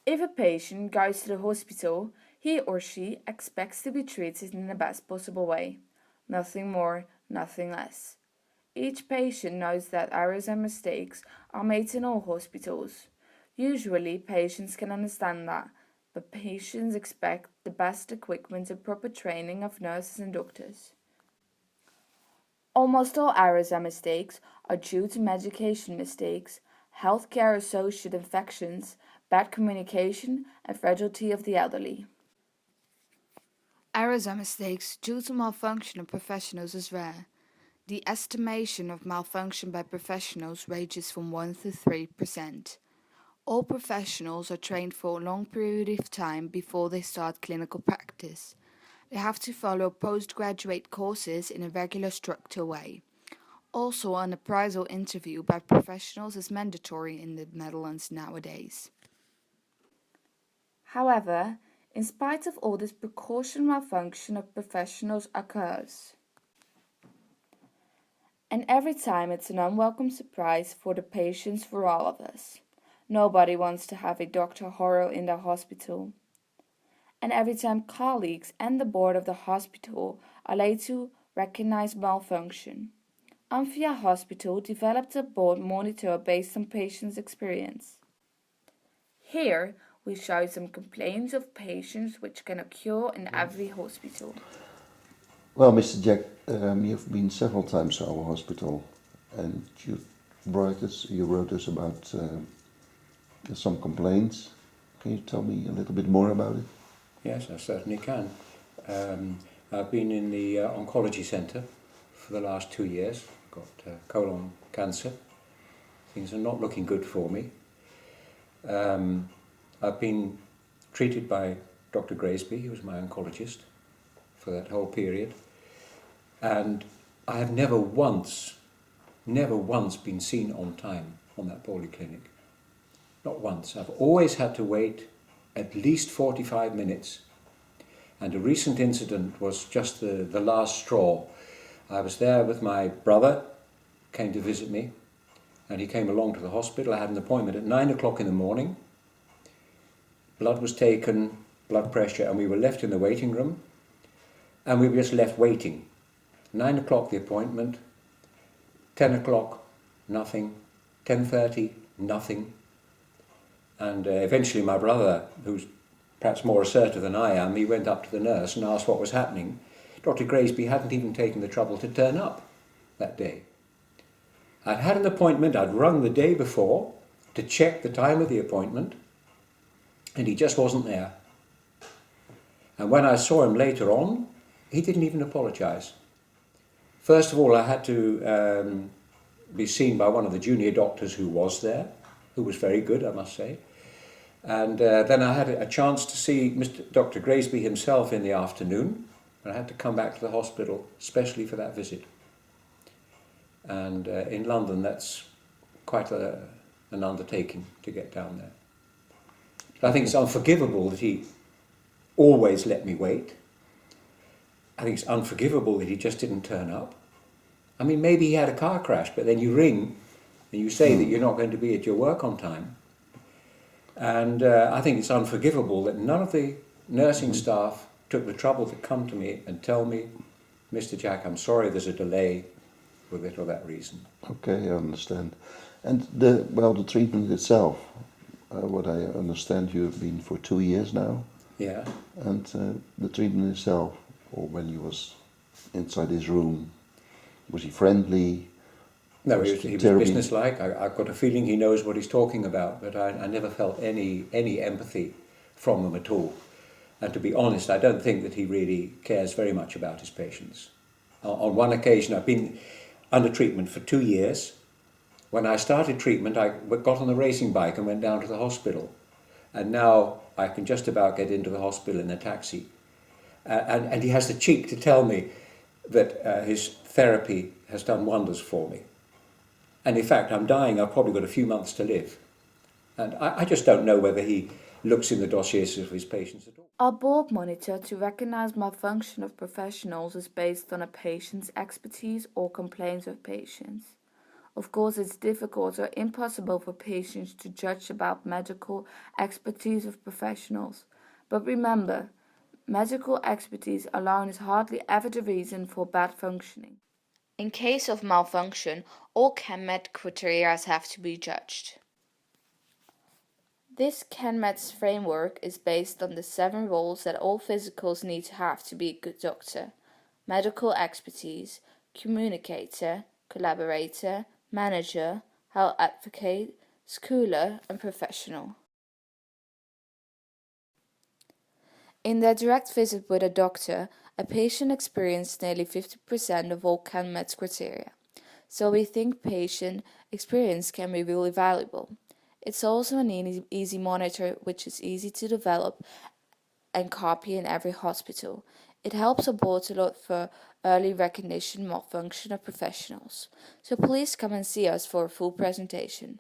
If a patient goes to the hospital, he or she expects to be treated in the best possible way. Nothing more, nothing less. Each patient knows that errors and mistakes are made in all hospitals. Usually, patients can understand that, but patients expect the best equipment and proper training of nurses and doctors. Almost all errors and mistakes are due to medication mistakes, healthcare-associated infections, bad communication, and fragility of the elderly. Errors and mistakes due to malfunction of professionals is rare. The estimation of malfunction by professionals ranges from 1 to 3%. All professionals are trained for a long period of time before they start clinical practice. They have to follow postgraduate courses in a regular structured way. Also, an appraisal interview by professionals is mandatory in the Netherlands nowadays. However, in spite of all this precaution, malfunction of professionals occurs. And every time it's an unwelcome surprise for the patients, for all of us. Nobody wants to have a Dr. Horror in their hospital. And every time colleagues and the board of the hospital are late to recognize malfunction. Amphia Hospital developed a board monitor based on patients' experience. Here we show some complaints of patients which can occur in every hospital. Well, Mr. Jack, you've been several times to our hospital, and you wrote us about some complaints. Can you tell me a little bit more about it? Yes, I certainly can. I've been in the oncology centre for the last 2 years. Got colon cancer. Things are not looking good for me. I've been treated by Dr. Graysby, who was my oncologist, for that whole period. And I have never once been seen on time on that polyclinic. Not once. I've always had to wait at least 45 minutes. And a recent incident was just the last straw. I was there with my brother, came to visit me, and he came along to the hospital. I had an appointment at 9 o'clock in the morning. Blood was taken, blood pressure, and we were left in the waiting room. And we were just left waiting. 9 o'clock the appointment, 10 o'clock, nothing, 10:30, nothing. And eventually my brother, who's perhaps more assertive than I am, he went up to the nurse and asked what was happening. Dr. Graysby hadn't even taken the trouble to turn up that day. I'd had an appointment, I'd rung the day before to check the time of the appointment, and he just wasn't there. And when I saw him later on, he didn't even apologise. First of all, I had to be seen by one of the junior doctors who was there, who was very good, I must say. And then I had a chance to see Dr. Graysby himself in the afternoon, but I had to come back to the hospital especially for that visit. And in London, that's quite an undertaking to get down there. I think it's unforgivable that he always let me wait. I think it's unforgivable that he just didn't turn up. I mean, maybe he had a car crash, but then you ring and you say that you're not going to be at your work on time. And I think it's unforgivable that none of the nursing staff took the trouble to come to me and tell me, Mr. Jack, I'm sorry there's a delay for this or that reason. Okay, I understand. And the treatment itself, what I understand, you've been for 2 years now. Yeah. And the treatment itself, or when you was inside his room, was he friendly? No, he was businesslike. I've got a feeling he knows what he's talking about, but I never felt any empathy from him at all. And to be honest, I don't think that he really cares very much about his patients. On one occasion, I've been under treatment for 2 years. When I started treatment, I got on the racing bike and went down to the hospital. And now I can just about get into the hospital in a taxi. And he has the cheek to tell me that his therapy has done wonders for me. And in fact, I'm dying. I've probably got a few months to live. And I just don't know whether he looks in the dossiers of his patients at all. Our board monitor to recognize malfunction of professionals is based on a patient's expertise or complaints of patients. Of course, it's difficult or impossible for patients to judge about medical expertise of professionals. But remember, medical expertise alone is hardly ever the reason for bad functioning. In case of malfunction, all CanMed criteria have to be judged. This CanMed's framework is based on the 7 roles that all physicals need to have to be a good doctor: medical expertise, communicator, collaborator, manager, health advocate, schooler, and professional. In their direct visit with a doctor, a patient experienced nearly 50% of all CanMed's criteria, so we think patient experience can be really valuable. It's also an easy monitor which is easy to develop and copy in every hospital. It helps a board to look for early recognition malfunction of professionals. So please come and see us for a full presentation.